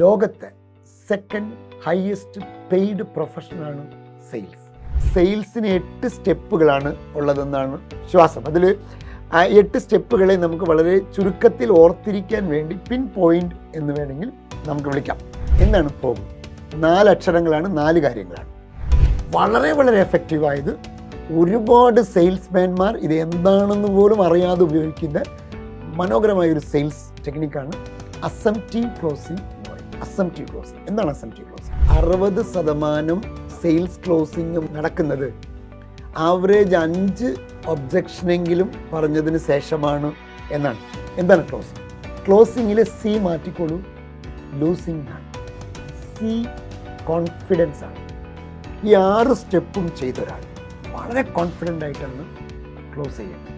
ലോകത്തെ second highest paid പ്രൊഫഷനാണ് sales. സെയിൽസിന് 8 സ്റ്റെപ്പുകളാണ് ഉള്ളതെന്നാണ് വിശ്വാസം. അതിൽ ആ 8 സ്റ്റെപ്പുകളെ നമുക്ക് വളരെ ചുരുക്കത്തിൽ ഓർത്തിരിക്കാൻ വേണ്ടി പിൻ പോയിന്റ് എന്ന് വേണമെങ്കിൽ നമുക്ക് വിളിക്കാം. എന്താണ് പോകും? 4 അക്ഷരങ്ങളാണ്, 4 കാര്യങ്ങളാണ്. വളരെ വളരെ എഫക്റ്റീവായത്, ഒരുപാട് സെയിൽസ്മാൻമാർ ഇത് എന്താണെന്ന് പോലും അറിയാതെ ഉപയോഗിക്കുന്ന മനോഹരമായൊരു സെയിൽസ് ടെക്നിക്കാണ് അസംപ്റ്റീവ് ക്ലോസിംഗ്. അസംപ്റ്റീവ് ക്ലോസിംഗ് എന്താണ്? അസംപ്റ്റീവ് ക്ലോസിംഗ് 60% സെയിൽസ് ക്ലോസിംഗും നടക്കുന്നത് ആവറേജ് 5 ഒബ്ജക്ഷനെങ്കിലും പറഞ്ഞതിന് ശേഷമാണ് എന്നാണ്. എന്താണ് ക്ലോസിംഗ്? ക്ലോസിംഗിൽ സി മാറ്റിക്കോളൂ, ലൂസിംഗ് ആണ്. സി കോൺഫിഡൻസ് ആണ്. ഈ 6 സ്റ്റെപ്പും ചെയ്ത ഒരാൾ വളരെ കോൺഫിഡൻ്റ് ആയിട്ടാണ് ക്ലോസ് ചെയ്യുന്നത്.